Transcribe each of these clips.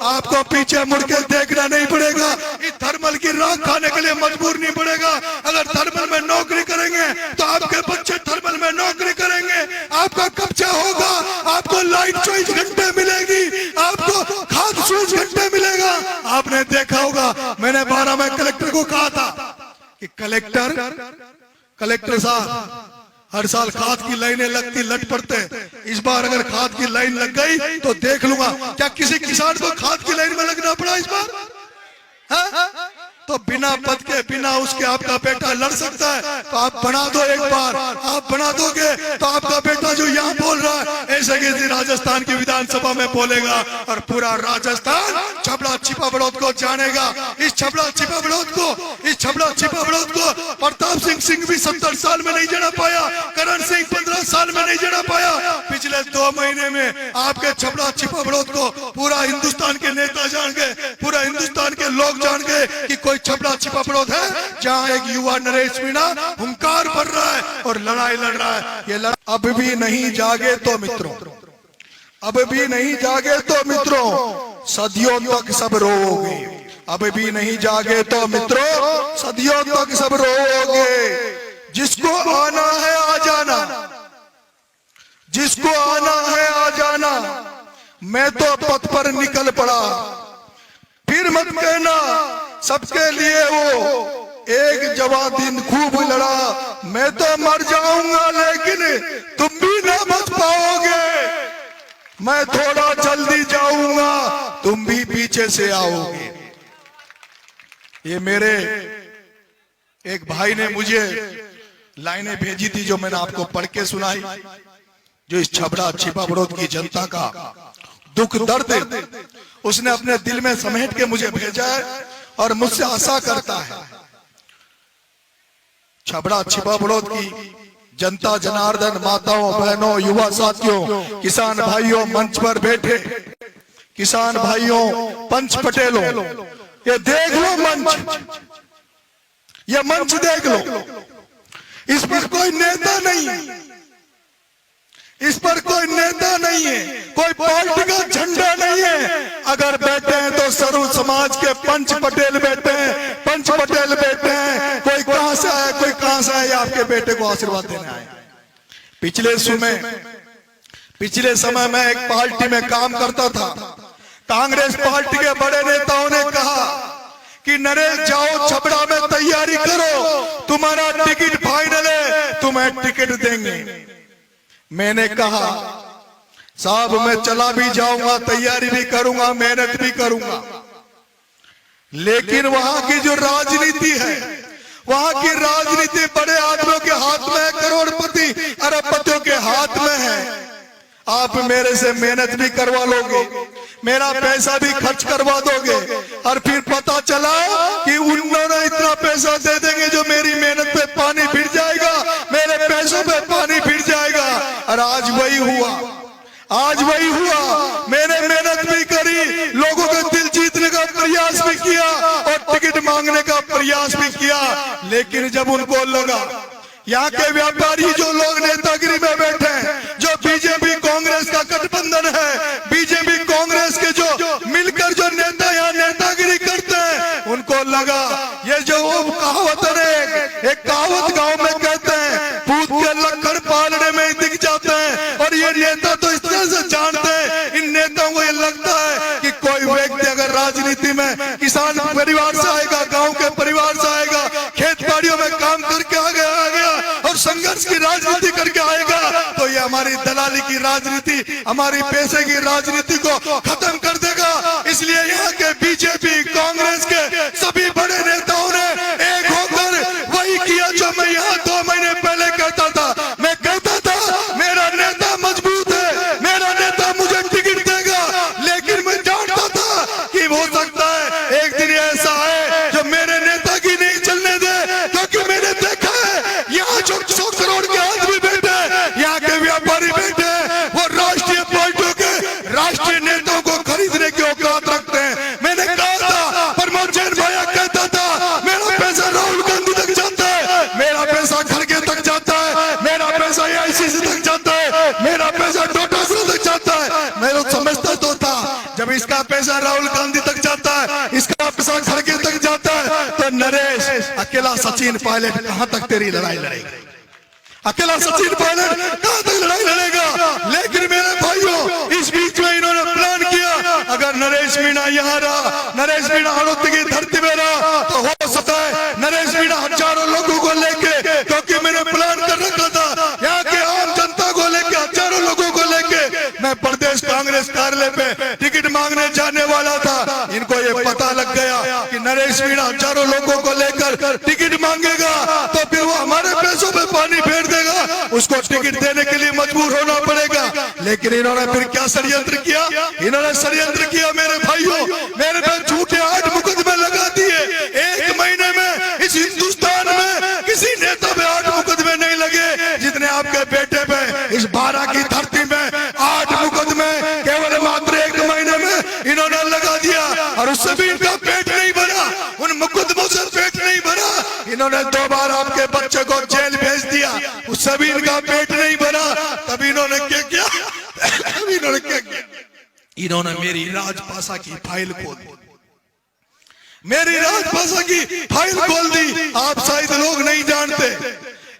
आपको पीछे मुड़ के देखना नहीं पड़ेगा। इस थर्मल की राख खाने के लिए मजबूर नहीं पड़ेगा। अगर थर्मल में नौकरी करेंगे तो आपके बच्चे थर्मल में नौकरी करेंगे, आपका कब्जा होगा, आपको लाइट 24 घंटे मिलेगी, आपको खाद 24 घंटे मिलेगा। आपने देखा होगा, मैंने 12 में कलेक्टर को कहा था कि कलेक्टर साहब हर साल खाद की लाइनें लगती, लट पड़ते, इस बार अगर खाद की लाइन लग गई तो देख लूंगा। क्या किसी किसान को खाद की लाइन में लगना पड़ा इस बार? हा? तो बिना पद के बिना उसके आपका बेटा लड़ सकता है, तो आप बना दो एक बार। आप बना दोगे तो आपका बेटा जो यहाँ बोल रहा है ऐसे किसी राजस्थान की विधानसभा में बोलेगा और पूरा राजस्थान छबड़ा छिपा बड़ौद को जानेगा। इस छबड़ा छिपा बड़ौद को प्रताप सिंह भी 70 साल में नहीं जना पाया, करण सिंह 15 साल में नहीं जना पाया। पिछले 2 महीने में आपके छबड़ा छिपा बड़ौद को पूरा हिंदुस्तान के नेता जान गए, पूरा हिंदुस्तान के लोग जान गए कि कोई छबड़ा छिपा बड़ौद है जहां एक युवा नरेश मीणा हुंकार भर रहा है और लड़ाई लड़ रहा है। ये अब भी नहीं जागे तो मित्रों, अब भी नहीं जागे तो मित्रों, सदियों तक सब रोओगे। अब भी नहीं जागे तो मित्रों, सदियों तक सब रोओगे। जिसको आना है आ जाना, जिसको आना है आ जाना। मैं तो पथ पर निकल पड़ा, फिर मत कहना सबके लिए वो एक जवां दिन खूब लड़ा। मैं तो मर जाऊंगा लेकिन तुम भी ना बच पाओगे। मैं थोड़ा जल्दी जाऊंगा, तुम भी पीछे से आओगे। ये मेरे एक भाई ने मुझे लाइनें भेजी थी जो मैंने आपको पढ़ के सुनाई, जो इस छबड़ा छिपा बड़ौद की जनता का दुख दर्द उसने अपने दिल में समेट के मुझे भेजा है और मुझसे आशा करता है। छबड़ा छिपा बड़ौद की जनता, जनार्दन, माताओं, बहनों, युवा साथियों, किसान भाइयों, मंच पर बैठे किसान भाइयों, पंच पटेलों, ये देख लो मंच, ये मंच देख लो। इस पर कोई नेता नहीं, इस पर कोई नेता नहीं है, कोई पार्टी का झंडा नहीं है। अगर बैठे हैं तो सर्व समाज के पंच पटेल बैठे हैं, पंच पटेल बैठे हैं। कोई कहां से आया, कोई कहां से आया, आपके बेटे को आशीर्वाद देने आए। पिछले समय में एक पार्टी में काम करता था। कांग्रेस पार्टी के बड़े नेताओं ने कहा कि नरेश जाओ छबड़ा में तैयारी करो, तुम्हारा टिकट फाइनल है, तुम्हें टिकट देंगे। मैंने कहा साहब मैं चला भी जाऊंगा, तैयारी भी करूंगा, मेहनत भी करूंगा, लेकिन वहां की जो राजनीति है, वहां की राजनीति बड़े आदमियों के हाथ में है, करोड़पति अरबपतियों के हाथ में है। आप मेरे से मेहनत भी करवा लोगे, मेरा पैसा भी खर्च करवा दोगे, और फिर पता चला कि उन्होंने इतना पैसा दे देंगे जो मेरी मेहनत पे पानी फिर जाएगा, मेरे पैसों पे पानी फिर जाएगा। और आज वही हुआ, आज वही हुआ। मैंने मेहनत भी करी, लोगों के दिल जीतने का प्रयास भी किया और टिकट मांगने का प्रयास भी किया, लेकिन जब उनको लगा यहाँ के व्यापारी जो लोग नेतागिरी में बैठे हैं, जो बीजेपी कांग्रेस का गठबंधन है, बीजेपी कांग्रेस के जो मिलकर जो नेता यहाँ नेतागिरी करते हैं, उनको लगा ये जो कहावत है, एक कहावत गांव में कहते हैं, पूत के लक्कड़ पालने में ही दिख जाते हैं। और ये नेता तो इस तरह से जानते हैं, इन नेताओं को ये लगता है कि कोई व्यक्ति अगर राजनीति में किसान परिवार से आएगा, गांव के परिवार से आएगा, खेत बाड़ियों में काम करके आ गया और संघर्ष की राजनीति करके आएगा, तो ये हमारी दलाली की राजनीति, हमारी पैसे की राजनीति को खत्म कर देगा। इसलिए यहाँ के बीजेपी कांग्रेस के सभी बड़े नेताओं ने एक होकर वही किया जो मैं यहाँ 2 महीने पहले कहता था। मैं कहता था मेरा नेता मजबूत है, मेरा नेता मुझे टिकट देगा, लेकिन मैं जानता था कि हो सकता है एक दिन ऐसा है जो मेरे नेता की नहीं चलने दे, क्योंकि मैंने देखा है यहाँ जो 100 करोड़ के आदमी बैठे हैं, यहाँ के व्यापारी बैठे हैं, वो राष्ट्रीय पार्टियों के राष्ट्रीय नेताओं को खरीदने की औकात रखते हैं। मैंने कहा था, प्रमोद जैन भैया कहता था मेरा पैसा राहुल गांधी तक जाता है, मेरा पैसा खड़गे तक जाता है, मेरा पैसा AICC तक जाता है, मेरा पैसा डोटासरा तक जाता है। मैं तो समझता तो था जब इसका पैसा राहुल गांधी तक जाता है, इसका प्रसाद खड़गे तक जाता है, तो नरेश अकेला सचिन पायलट कहां तक तेरी लड़ाई लड़ेगा? अकेला सचिन पायलट कहां तक लड़ाई लड़ेगा? लेकिन मेरे भाइयों, इस बीच में इन्होंने प्लान किया, अगर नरेश मीणा यहाँ रहा, नरेश मीणा हड़ौती की धरती में रहा, तो हो सकता है नरेश मीणा हजारों लोगों को लेके, क्योंकि मैंने प्लान कर रखा था यहाँ के आम जनता को लेके, हजारों लोगों को लेके मैं प्रदेश कांग्रेस कार्यालय पे टिकट मांगने जाने वाला था। इनको ये पता लग गया कि नरेश मीणा हजारों लोगों को लेकर टिकट मांगेगा, तो फिर वो हमारे पैसों पे पानी फेर देगा, उसको टिकट देने के लिए मजबूर होना पड़ेगा। लेकिन इन्होंने फिर क्या षड्यंत्र किया? इन्होंने षड्यंत्र किया मेरे भाइयों, मेरे पे झूठे 8 मुकदमे लगा दिए। 1 महीने में इस हिंदुस्तान में किसी नेता पे 8 मुकदमे नहीं लगे जितने आपके बेटे पे इस 12 की धरती में 8 मुकदमे केवल मात्र 1 महीने में इन्होंने लगा दिया। और उससे भी इनका पेट नहीं भरा, उन मुकदमों से पेट नहीं भरा। इन्होंने 2 बार आपके बच्चे को जेल भेज दिया, उससे भी इनका पेट नहीं भरा। तभी इन्होंने क्या किया? इन्होंने क्या किया? इन्होंने मेरी राजपाषा की फाइल खोल दी, मेरी राजपाषा की फाइल खोल दी। आप शायद लोग नहीं जानते,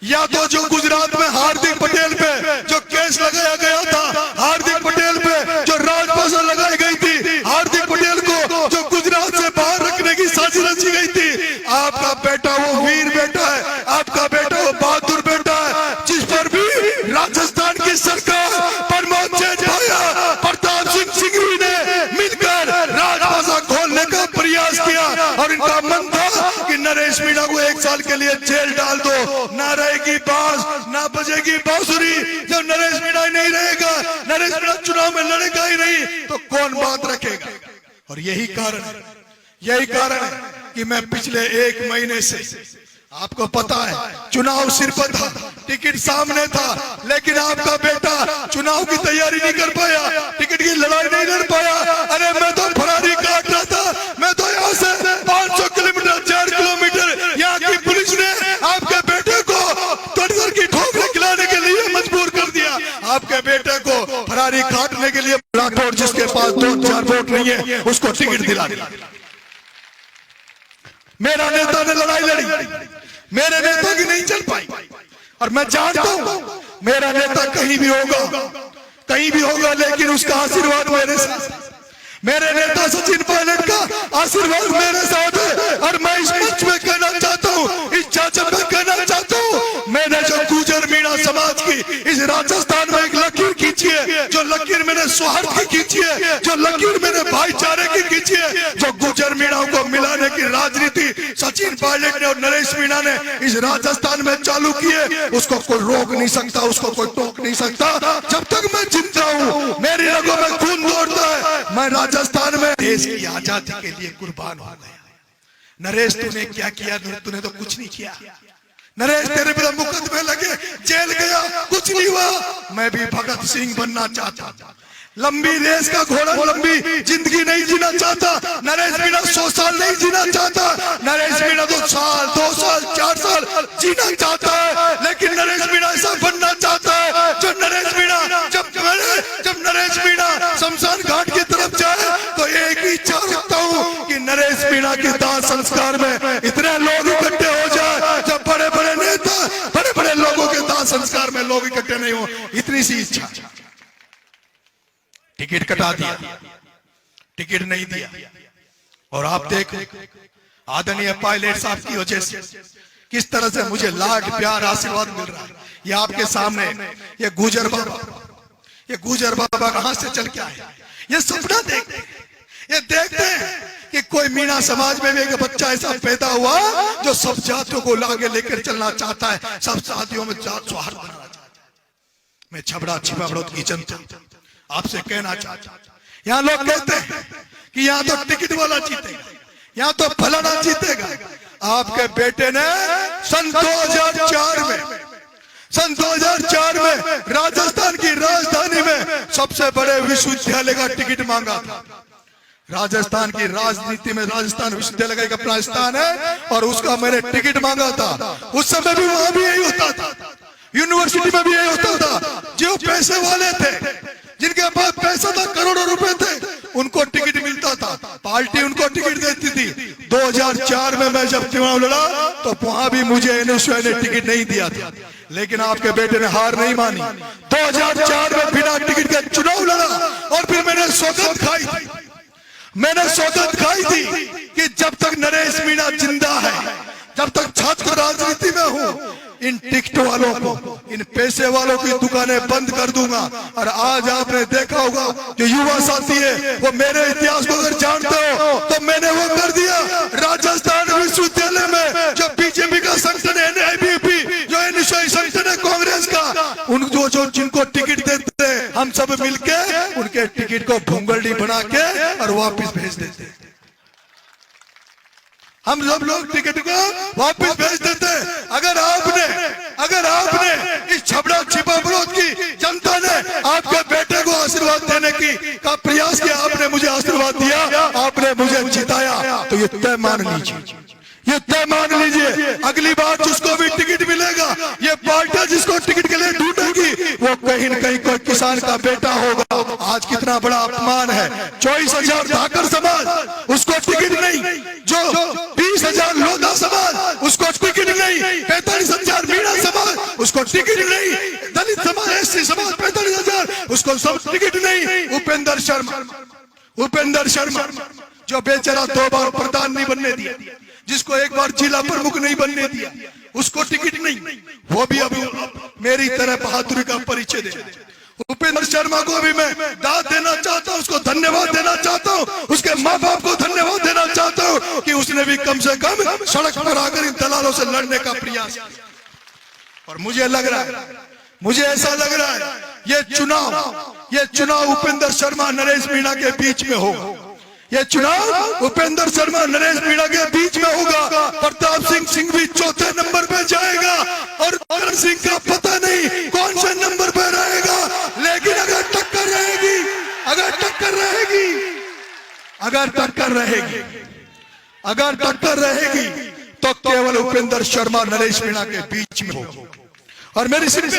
या तो जो गुजरात में हार्दिक पटेल पे जो केस लगाया गया था, हार्दिक पटेल पे जो राजपाषा लगाई गई थी, हार्दिक पटेल को जो गुजरात से बाहर रखने की साजिश रची गई थी, आपका बेटा वो वीर बेटा है, आपका बेटा वो बहादुर बेटा है, जिस पर भी राजस्थान की सरकार प्रमोद चैन भाया, प्रताप सिंह सिंघवी ने मिलकर राजपाषा खोलने का प्रयास किया। और इनका मन था कि नरेश मीणा को 1 साल के लिए जेल डाल दो, ना रहेगी बांस ना बजेगी बांसुरी। जब नरेश मीणा नहीं रहेगा, नरेश मीणा चुनाव में लड़ेगा ही नहीं, तो कौन बात रखेगा? और यही कारण है कि मैं पिछले 1 महीने से, आपको पता है चुनाव सिर पर था, टिकट सामने था, लेकिन आपका बेटा चुनाव की तैयारी नहीं कर पाया, टिकट की लड़ाई नहीं लड़ पाया। अरे मैं तो फरारी काट रहा था, मैं तो यहाँ से 500 किलोमीटर 4 किलोमीटर यहाँ की पुलिस ने आपके बेटे को तड़कर की ठोकरें खिलाने के लिए मजबूर कर दिया। आपके बेटे को फरारी काटने के लिए राठौड़ जिसके पास 2-4 वोट नहीं है, उसको टिकट दिला दिया। मेरा नेता ने लड़ाई लड़ी, मेरे नेता की नहीं चल पाई। और मैं जानता हूं मेरा नेता कहीं भी होगा, लेकिन उसका आशीर्वाद मेरे साथ, मेरे नेता सचिन पायलट का आशीर्वाद मेरे साथ है। और मैं इस मंच में कहना चाहता हूं, इस चाचा में कहना चाहता हूं, मैंने जो गुर्जर मीणा समाज की इस राजस्थान में एक लकीर खींची है, जो लकीर मैंने सौहार्द की खींची है, जो लकीर मैंने भाईचारे की खींची है, जो गुर्जर मीणाओं को मिलाने की राजनीति सचिन पायलट ने और नरेश मीणा ने इस राजस्थान में चालू की है, उसको कोई रोक नहीं सकता, उसको कोई टोक नहीं सकता। जब तक मैं जिंदा हूं, मेरी रगों में खून दौड़ता है। मैं राजस्थान में देश की आजादी के लिए कुर्बान हो गया। नरेश तूने क्या किया? तूने तो कुछ नहीं किया। नरेश तेरे पे मुकदमे लगे, जेल गया, कुछ नहीं हुआ। मैं भी भगत सिंह बनना चाहता, लंबी रेस का घोड़ा, लंबी जिंदगी नहीं जीना चाहता। नरेश मीणा 100 साल नहीं जीना चाहता, नरेश मीणा 2 साल 2 साल 4 साल जीना चाहता है। लेकिन नरेश मीणा ऐसा बनना चाहता है जो नरेश मीणा जब नरेश मीणा शमशान घाट की तरफ जाए तो एक ही इच्छा रखता हूँ कि नरेश मीणा के दाह संस्कार में इतने लोग इकट्ठे हो जाए, जब बड़े बड़े नेता, बड़े बड़े लोगों के दाह संस्कार में लोग इकट्ठे नहीं हो, इतनी सी इच्छा। टिकट कटा दिया, टिकट नहीं दिया। और आप देखो आदरणीय पायलट साहब की वजह से किस तरह से मुझे लाड प्यार आशीर्वाद मिल रहा है। ये आपके सामने ये गुजर बाबा कहां से चल के आए, ये सपना देखते हैं, ये देखते हैं कि कोई मीणा समाज में भी एक बच्चा ऐसा पैदा हुआ जो सब जातियों को आगे लेकर चलना चाहता है, सब जातियों में जात सौहार्द बनाना चाहता है। मैं छबड़ा छिपा बड़ौद की जनता आपसे कहना चाहता हूं, यहाँ लोग कहते हैं कि यहाँ तो टिकट वाला जीतेगा, यहाँ तो फलाना जीतेगा। आपके बेटे ने सन 2004 में राजस्थान की राजधानी में सबसे बड़े विश्वविद्यालय का टिकट मांगा था। राजस्थान की राजनीति में राजस्थान विश्वविद्यालय का एक अपना स्थान है और उसका मैंने टिकट मांगा था। उस समय भी वहां भी यही होता था, यूनिवर्सिटी में भी यही होता था। जो पैसे वाले थे, जिनके पास पैसा था, करोड़ों रुपए थे, उनको टिकट मिलता था, पार्टी उनको टिकट देती थी। 2004 में मैं जब चुनाव लड़ा तो वहां भी मुझे एनएसयूआई ने टिकट नहीं दिया था, लेकिन आपके बेटे ने हार नहीं मानी। 2004 में बिना टिकट के चुनाव लड़ा और फिर मैंने सौगंध खाई थी, मैंने सौगंध खाई थी कि जब तक नरेश मीणा जिंदा है, जब तक छात्र राजनीति में हूं, इन टिकट वालों को, इन पैसे वालों की दुकानें बंद कर दूंगा। और आज आपने देखा होगा जो युवा साथी है वो मेरे इतिहास को अगर जानते हो तो मैंने वो कर दिया। राजस्थान विश्वविद्यालय में जो बीजेपी का संगठन है, एबीवीपी, जो एनएसयूआई संगठन है कांग्रेस का, उन जो जिनको टिकट देते हैं हम सब मिलके उनके टिकट को भूंगलड़ी बना के और वापिस भेज देते, हम सब लोग टिकट को वापस भेज देते। अगर आपने इस छबड़ा छिपा विरोध की जनता ने आपके बेटे को आशीर्वाद देने का प्रयास किया, आपने मुझे आशीर्वाद दिया, आपने मुझे जिताया, तो ये तय मान लीजिए, ये तय मान लीजिए अगली बार जिसको भी टिकट मिलेगा, ये पार्टी जिसको टिकट के लिए ढूंढेगी वो कहीं न कहीं कोई किसान का बेटा होगा। आज कितना बड़ा अपमान है, 24,000 धाकर समाज उसको टिकट नहीं, जो 20,000 लोधा समाज उसको टिकट नहीं, 45,000 मीणा समाज उसको टिकट नहीं, दलित समाज, एससी समाज 45,000 उसको सब टिकट नहीं। उपेंद्र शर्मा जो बेचारा 2 बार प्रधान नहीं बनने दिया, जिसको 1 बार जिला प्रमुख नहीं बनने दिया, उसको टिकट नहीं, वो भी अभी मेरी तरह बहादुरी का परिचय दे। उपेंद्र शर्मा को भी मैं दाद देना चाहता हूं, उसको धन्यवाद देना चाहता हूं, उसके माँ बाप को धन्यवाद देना चाहता हूं कि उसने भी कम से कम सड़क पर आकर इन दलालों से लड़ने का प्रयास किया। और मुझे लग रहा है, मुझे ऐसा लग रहा है ये चुनाव उपेंद्र शर्मा नरेश मीणा के बीच में होगा, ये चुनाव उपेंद्र शर्मा नरेश मीणा के बीच में होगा। प्रताप सिंह सिंघवी 4थे नंबर पे जाएगा और करण सिंह का पता नहीं कौन से नंबर पे रहेगा, लेकिन अगर टक्कर रहेगी तो केवल उपेंद्र शर्मा नरेश मीणा के बीच में होगा। और मेरी सिर्फ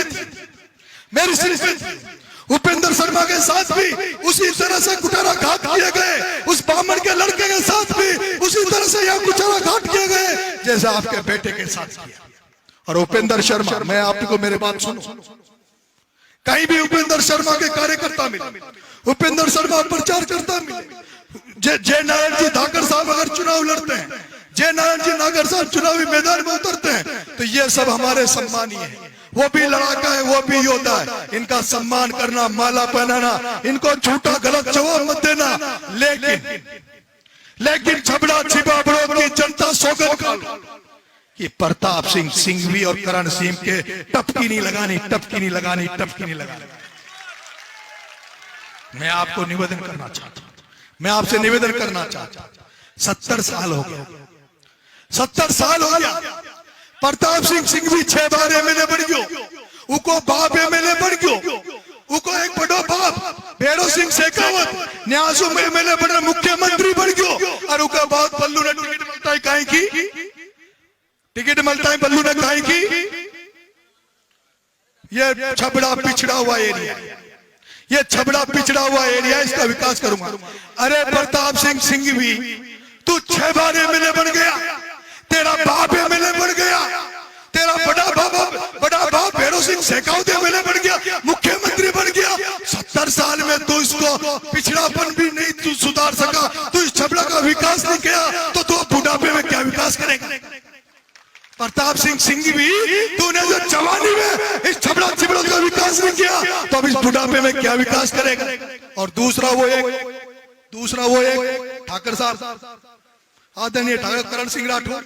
उपेंद्र शर्मा के साथ भी उसी तरह से कुठाराघात किए गए, उस बामन के लड़के के साथ भी उसी तरह से यह कुठाराघात किए गए जैसे आपके बेटे के साथ किया। और उपेंद्र शर्मा, मैं आपको मेरे बात सुनो, कहीं भी उपेंद्र शर्मा के कार्यकर्ता मिले, उपेंद्र शर्मा प्रचार करता मिले, जय नारायण जी धाकर साहब अगर चुनाव लड़ते हैं, जय नारायण जी नागर साहब चुनावी मैदान में उतरते हैं, तो ये सब हमारे सम्मानीय है। वो भी लड़ाका है, वो भी योद्धा है, इनका सम्मान करना, माला पहनाना, इनको झूठा गलत जवाब मत देना। लेकिन छबड़ा छिपा विरोध की जनता सौगंध खा लो कि प्रताप सिंह सिंघवी और करण सिंह के टपकी नहीं लगानी। मैं आपको निवेदन करना चाहता हूं, मैं आपसे निवेदन करना चाहता हूं, 70 साल हो गया, 70 साल हो गया। प्रताप सिंह सिंघवी 6 बार एमएलए बन गयो, उको बाप एमएलए बन गयो, उको एक बड़ो बाप भैरव सिंह शेखावत न्यासू में एमएलए बन मुख्यमंत्री बन गयो। और उके बाद बल्लू ने टिकट मिलता है काहे की, टिकट मिलता है बल्लू ने काहे की। ये छबड़ा पिछड़ा हुआ एरिया, ये छबड़ा पिछड़ा हुआ एरिया, इसका विकास करूंगा। अरे प्रताप सिंह सिंघवी तू 6 बार एमएलए बन गया, तेरा बाप एमएलए बन गया, तेरा बड़ा बाप भैरव सिंह शेखावत एमएलए बन गया, मुख्यमंत्री बन गया। 70 साल में तू इसको पिछड़ापन भी नहीं तू सुधार सका, तू इस छबड़ा का विकास नहीं किया, तो तू बुढ़ापे में क्या विकास करेगा। प्रताप सिंह सिंघवी तूने जो जवानी में इस छबड़ा छिबड़ा का विकास नहीं किया, तो अब इस बुढ़ापे में क्या विकास करेगा। और दूसरा वो एक ठाकर साहब, आदरणीय ठाकर करण सिंह राठौर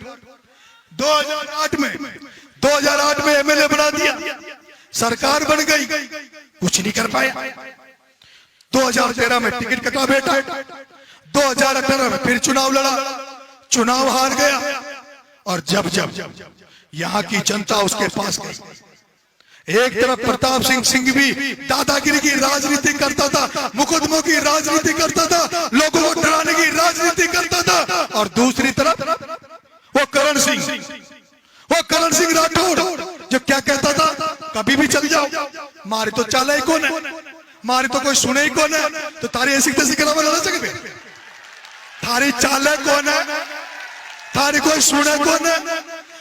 2008 में एमएलए बना दिया, सरकार बन गई, कुछ नहीं कर पाया। 2013 में टिकट कटा बेटा, 2018 में फिर चुनाव लड़ा, चुनाव हार गया। और जब यहाँ की जनता उसके पास गई, एक तरफ प्रताप सिंह सिंघवी दादागिरी की राजनीति करता था, मुकदमों की राजनीति करता था, लोगों को डराने की राजनीति करता था, और दूसरी तरफ वो करण सिंह राठौर जो क्या कहता था, कभी भी चल जाओ, मारे तो चाले ही कौन है, मारे तो कोई सुने ही कौन है, तो तारी ऐसी तैसी के नाम लड़ा सके थारी चाले कौन है थारी कोई सुने कौन है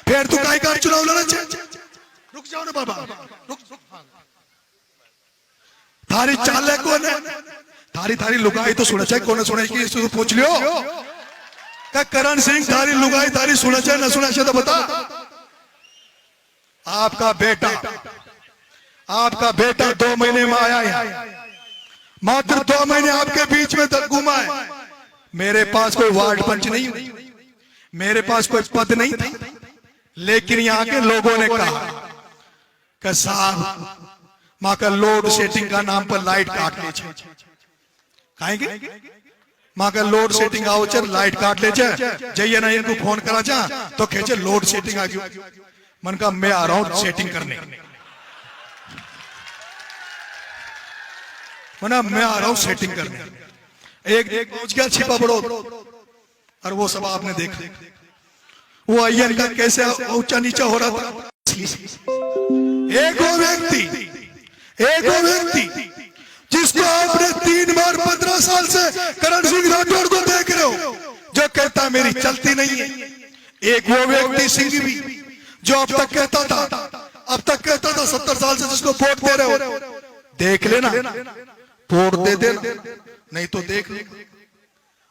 फिर तू काई कार चुनाव लड़ा छे रुक जाओ ना बाबा रुक थारी चाले कौन है थारी थारी लुगाई तो सुना चाहिए कौन सुना कि इसको पूछ लियो क्या करण सिंह थारी लुगाई थारी सुना चाहिए ना सुना चाहिए तो बता आपका बेटा 2 महीने में आया है मात्र 2 महीने आपके बीच में घूमा है मेरे पास कोई वार्ड पंच नहीं मेरे पास कोई पद नहीं था लेकिन यहाँ के लोगों ने कहा कि साहब माँ का लोड सेटिंग का नाम पर लाइट काट ले कहेंगे माँ का लोड सेटिंग आउचर लाइट काट ले जाइए ना इनको फोन करा जा तो खेचे लोड सेटिंग आ गई मन का मैं आ रहा हूं सेटिंग करने मना मैं आ रहा हूं सेटिंग करने एक पहुंच गया छिपा बड़ो और वो सब आपने देखा वो अय्यर का कैसे ऊंचा नीचा हो रहा था एक वो व्यक्ति जिसको आपने 3 बार 15 साल से करण सिंह राठौड़ को देख रहे हो जो कहता मेरी चलती नहीं है एक वो व्यक्ति सिंह भी जो अब तक कहता था 70 साल से जिसको वोट दे रहे हो देख लेना वोट दे देना नहीं तो देख ले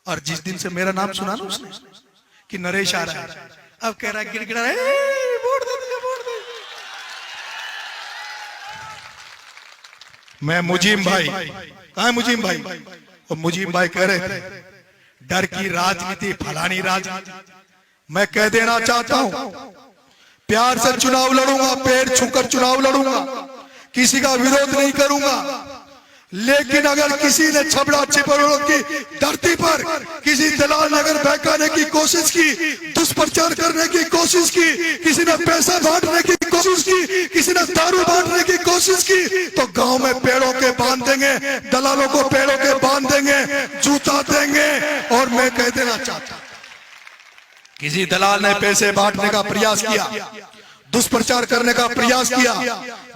और जिस दिन से मेरा नाम सुना ना उसने कि नरेश आ रहा है अब कह रहा है गिड़गिड़ा वोट दे मैं मुजीम भाई कहा है मुजीम भाई और मुजीम भाई कह रहे थे डर की राजनीति फलानी राजनीति मैं कह देना चाहता हूं प्यार से चुनाव लड़ूंगा पैर छूकर चुनाव लड़ूंगा किसी का विरोध नहीं करूंगा लेकिन अगर किसी ने छबड़ा छिपरोड़ की धरती पर किसी दलाल नगर बहकाने की कोशिश की दुष्प्रचार करने की कोशिश की किसी ने पैसा बांटने की कोशिश की किसी ने दारू बांटने की कोशिश की तो गांव में पेड़ों के बांध देंगे दलालों को पेड़ों के बांध देंगे जूता देंगे और मैं कह देना चाहता किसी दलाल ने पैसे बांटने का प्रयास किया दुष्प्रचार करने का प्रयास किया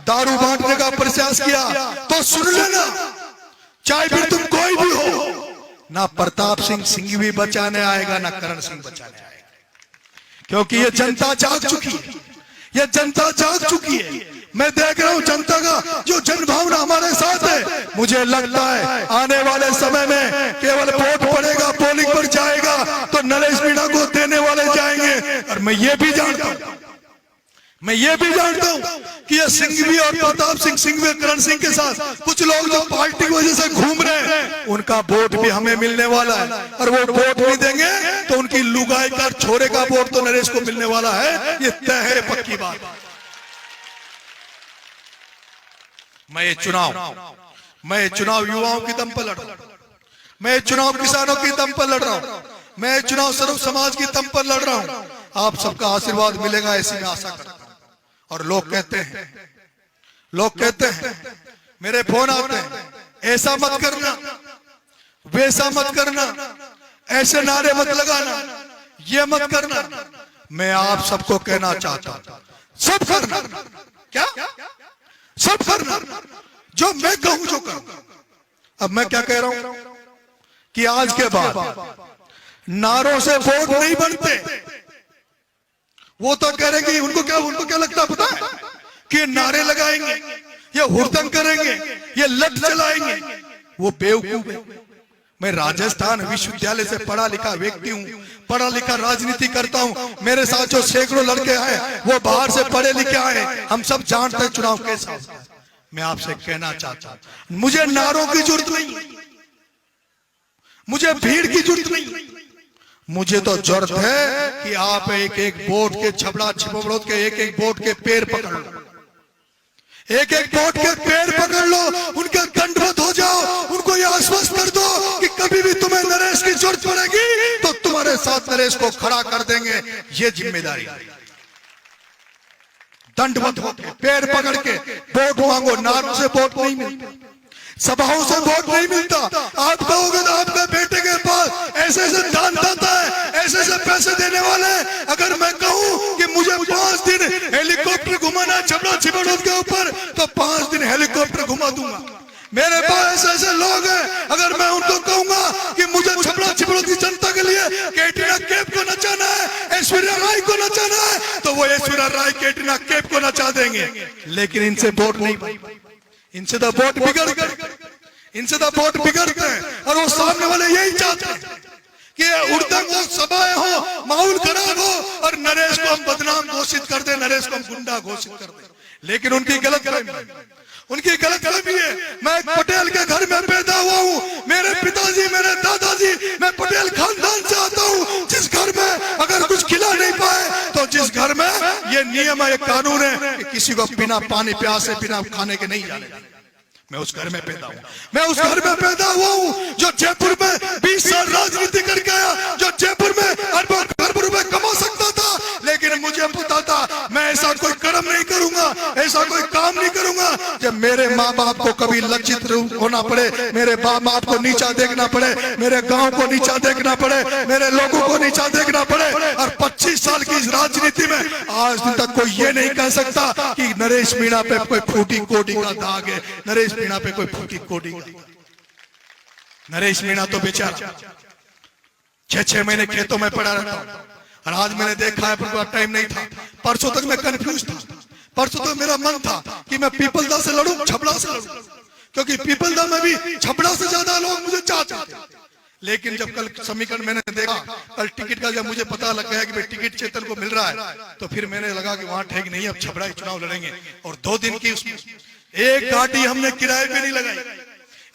दारू बांटने का प्रयास किया तो सुन लेना चाहे फिर तुम कोई भी हो ना प्रताप सिंह भी बचाने आएगा ना करण सिंह बचाने आएगा क्योंकि ये जनता जाग चुकी है ये जनता जाग चुकी है मैं देख रहा हूं जनता का जो जनभावना हमारे साथ है मुझे लगता है आने वाले समय में केवल वोट पड़ेगा पोलिंग पर जाएगा तो नरेश मीणा को देने वाले जाएंगे और मैं ये भी जानता हूं कि ये सिंघवी और प्रताप सिंघवी करण सिंह के साथ कुछ लोग जो पार्टी की वजह से घूम रहे हैं उनका वोट भी हमें मिलने वाला है और वो वोट भी देंगे तो उनकी लुगाई का छोरे का वोट तो नरेश को मिलने वाला है ये तय है पक्की बात मैं ये चुनाव युवाओं की दम पर लड़ रहा हूं मैं चुनाव किसानों की दम पर लड़ रहा हूं मैं चुनाव सर्व समाज की दम पर लड़ रहा हूं आप सबका आशीर्वाद मिलेगा ऐसी मैं आशा करता हूं और लोग कहते हैं मेरे फोन आते हैं ऐसा मत करना वैसा मत करना ऐसे नारे मत लगाना ये मत करना मैं आप सबको कहना चाहता हूं सब करना क्या सब करना जो मैं कहूं जो करूं अब मैं क्या कह रहा हूं कि आज के बाद नारों से वोट नहीं बनते वो तो करेंगे उनको क्या लगता पता है कि नारे लगाएंगे ये हुड़दंग करेंगे ये लठ चलाएंगे वो बेवकूफ है मैं राजस्थान विश्वविद्यालय से पढ़ा लिखा व्यक्ति हूँ पढ़ा लिखा राजनीति करता हूँ मेरे साथ जो सैकड़ों लड़के आए वो बाहर से पढ़े लिखे आए हम सब जानते हैं चुनाव कैसा मैं आपसे कहना चाहता हूँ मुझे नारों की जरूरत नहीं मुझे भीड़ की जरूरत नहीं मुझे तो जरूरत है कि आप एक एक वोट के छबड़ा छिपड़ों के एक एक वोट के पैर पकड़ लो एक एक वोट के पैर पकड़ लो उनके दंडवत हो जाओ उनको ये आश्वस्त कर दो कि कभी भी तुम्हें नरेश की जरूरत पड़ेगी तो तुम्हारे साथ नरेश को खड़ा कर देंगे ये जिम्मेदारी दंडवत होकर पैर पकड़ के वोट मांगो नारों से वोट नहीं मिलता सभाओं से वोट नहीं मिलता आप कहोगे तो आपके बेटे के पास ऐसे ऐसे दान दाता है ऐसे ऐसे पैसे देने वाले हैं अगर मैं कहूं कि मुझे 5 दिन हेलीकॉप्टर घुमाना छबड़ा छिपड़ों के ऊपर तो 5 दिन हेलीकॉप्टर घुमा दूंगा मेरे पास ऐसे लोग हैं, अगर मैं उनको कहूंगा कि मुझे छपड़ा छिपड़ों की जनता के लिए कैटरीना कैफ को नचाना है, ऐश्वर्या राय को नचाना है, तो वो ऐश्वर्या राय कैटरीना कैफ को नचा देंगे। लेकिन इनसे वोट नहीं, इनसे तो वोट बिगड़ गए, इनसे तो वोट बिगड़ते हैं। और वो सामने वाले यही चाहते हैं कि उड़दंग हो, सभाएं हो, माहौल खराब हो और नरेश को हम बदनाम घोषित कर दे, नरेश को हम गुंडा घोषित कर दे। लेकिन उनकी गलतफहमी है। मैं एक पटेल के घर में पैदा हुआ हूँ, मेरे पिताजी, मेरे दादाजी, मैं पटेल खानदान से आता हूँ। जिस घर में अगर कुछ खिला नहीं पाए, तो जिस घर में ये नियम है, ये कानून है कि किसी को बिना पानी प्यासे, बिना खाने के नहीं जाने, मैं उस घर में पैदा हूँ। मैं उस घर में पैदा हुआ हूँ जो जयपुर में 20 साल राजनीति करके आया, जो जयपुर में अरबों खरबों रुपए कमा सकता था। लेकिन मुझे पता था मैं ऐसा कोई कर्म नहीं करूंगा, ऐसा कोई काम नहीं करूंगा जब मेरे माँ बाप को कभी लज्जित होना पड़े, मेरे बाप बाप को नीचा देखना पड़े, मेरे गांव को नीचा देखना पड़े, मेरे लोगों को नीचा देखना पड़े। और 25 साल की इस राजनीति में आज दिन तक कोई ये नहीं कह सकता कि नरेश मीणा पे कोई फूटी कोडी का दाग है, नरेश मीणा पे कोई फूटी कोडी। नरेश मीणा तो बेचारा 6-6 महीने खेतों में पड़ा रहता हूं, और आज मैंने देखा है, पर टाइम नहीं था। परसों तक मैं कंफ्यूज था, परसों तक मेरा मन था कि मैं पीपलदा से लड़ूं, छपड़ा से लड़ूं, क्योंकि पीपलदा में भी छपड़ा से ज्यादा लोग मुझे चाहते थे। लेकिन जब कल समीकरण मैंने देखा, कल टिकट का जब मुझे पता लग गया कि भाई टिकट चेतन को मिल रहा है, तो फिर मैंने लगा कि वहां ठीक नहीं है, अब छपड़ा ही चुनाव लड़ेंगे। और 2 दिन की उसमें एक गाड़ी हमने किराए पे नहीं लगाई,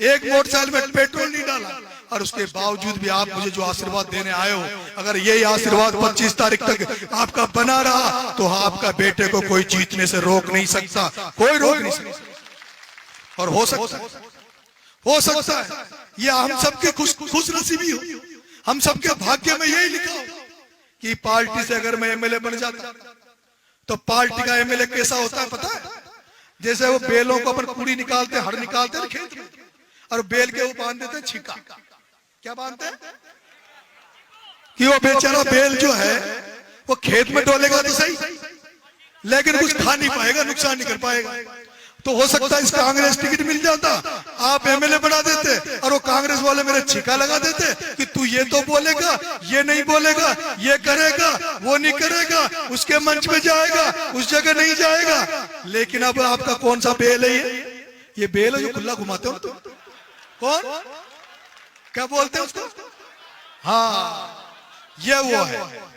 एक मोटरसाइकिल में पेट्रोल नहीं डाला, और उसके बावजूद भी आप मुझे जो आशीर्वाद देने आए हो, अगर यही आशीर्वाद 25 तारीख तक आपका बना रहा, तो आपका बेटे को कोई जीतने से रोक नहीं सकता, कोई रोक नहीं सकता। और हो सकता है ये हम सबके खुश नसीबी हो, हम सबके भाग्य में यही लिखा हो कि पार्टी से अगर मैं एमएलए बन जाता, तो पार्टी का एमएलए कैसा होता है पता है? जैसे वो बेलों को अपन पूरी निकालते, हड़ निकालते हैं खेत में, और बेल के वो बांध देते हैं छिका। क्या बांधते हैं कि वो बेचारा बेल जो है वो खेत में डोलेगा तो सही, लेकिन कुछ खा नहीं पाएगा, नुकसान नहीं कर पाएगा। तो हो सकता है इस कांग्रेस टिकट मिल जाता, आप एमएलए बना देते, और वो कांग्रेस वाले मेरे छिका लगा देते कि तू ये तो बोलेगा, ये नहीं बोलेगा, ये करेगा, वो नहीं करेगा, उसके मंच में जाएगा, उस जगह नहीं जाएगा। लेकिन अब आपका कौन सा बेल है? ये बेल है जो खुला घुमाते हो तुम। कौन, क्या बोलते हैं उसको? हाँ, ये वो है।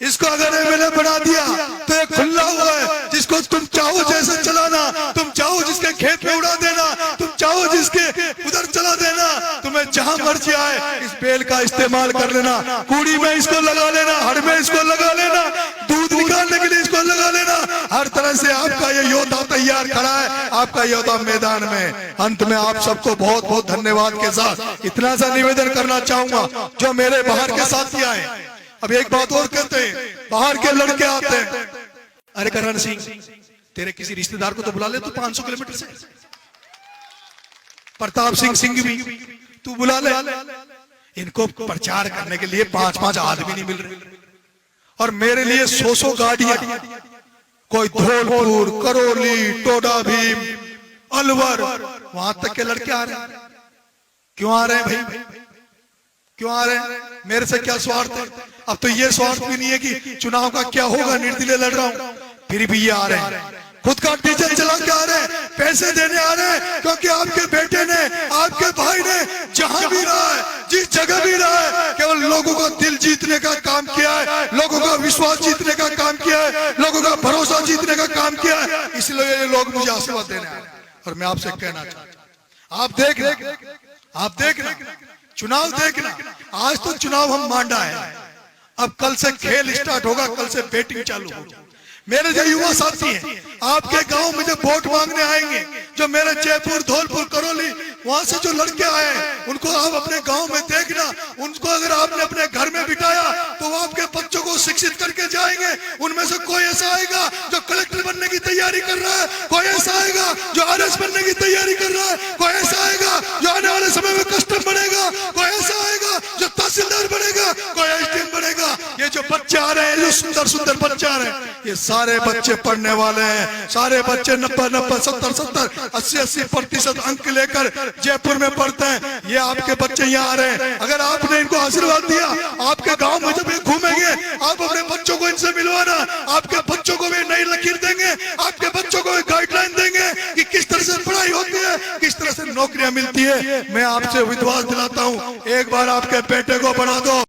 इसको अगर एमएलए बना दिया तो ये खुला हुआ है, जिसको तुम चाहो जैसे चलाना, तुम चाहो जिसके खेत में उड़ा देना, तुम चाहो जिसके उधर चला देना, तुम्हें जहां मर्जी आए इस बेल का इस्तेमाल कर लेना। कूड़ी में इसको लगा लेना, हड़ में इसको लगा लेना, दूध निकालने के लिए इसको लगा लेना। हर तरह से आपका ये योद्धा तैयार खड़ा है, आपका योद्धा मैदान में। अंत में आप सबको बहुत बहुत धन्यवाद के साथ इतना सा निवेदन करना चाहूंगा, जो मेरे बाहर के साथी आए। अब एक बात और कहते हैं, बाहर के लड़के आते हैं, अरे करण सिंह तेरे किसी रिश्तेदार को तो बुला ले, तू 500 किलोमीटर से, प्रताप सिंह भी तू बुला ले। इनको प्रचार करने के लिए 5-5 आदमी नहीं मिल रहे, और मेरे लिए 100 गाड़ियां, कोई धौलपुर, करौली, टोडा भीम, अलवर, वहां तक के लड़के आ रहे हैं। क्यों आ रहे हैं भाई? क्यों आ रहे हैं? मेरे से क्या स्वार्थ है? अब तो ये स्वार्थ भी नहीं है कि चुनाव का क्या होगा, निर्दलीय लड़ रहा हूं, फिर भी ये आ रहे हैं, खुद का डीजल चला के आ रहे हैं, पैसे देने आ रहे हैं, क्योंकि आपके बेटे ने, आपके भाई ने जहां भी रहा है, जिस जगह भी रहा है, केवल लोगों का दिल जीतने का काम किया है, लोगों का विश्वास जीतने का काम किया है, लोगों का भरोसा जीतने का काम किया है। इसलिए ये लोग मुझे आशीर्वाद देने आ रहे हैं। और मैं आपसे कहना चाहता हूं, आप देखना, चुनाव देखना। आज तो चुनाव हम मांडा है, अब कल से खेल स्टार्ट होगा, कल से बैटिंग चालू होगी। मेरे जो युवा साथी हैं, आपके गांव में जो वोट मांगने आएंगे, जो मेरे जयपुर, धौलपुर, करौली, वहां से जो लड़के आए, उनको आप अपने गांव में देखना। उनको अगर आपने अपने घर में बिठाया तो वो आपके बच्चों को शिक्षित करके जाएंगे। उनमें से कोई ऐसा आएगा जो कलेक्टर बनने की तैयारी कर रहा है, कोई ऐसा आएगा जो आरएस बनने की तैयारी कर रहा है, कोई ऐसा आएगा जो आने वाले समय में कस्टम बनेगा, कोई ऐसा आएगा जो तहसीलदार बनेगा, कोई एसडीएम बनेगा। ये ये जो बच्चे आ रहे हैं, जो सुंदर सुंदर बच्चे आ रहे हैं, ये सारे बच्चे पढ़ने वाले हैं। सारे बच्चे 90-90, 70-70, 80-80% अंक लेकर जयपुर में पढ़ते हैं। ये आपके बच्चे यहाँ आ रहे हैं। अगर आपने इनको आशीर्वाद दिया, आपके गांव में जब ये घूमेंगे, आप अपने बच्चों को इनसे मिलवाना। आपके बच्चों को भी नई लकीर देंगे, आपके बच्चों को गाइडलाइन देंगे कि किस तरह से पढ़ाई होती है, किस तरह से नौकरियां मिलती है। मैं आपसे विश्वास दिलाता हूं, एक बार आपके बेटे को बना दो।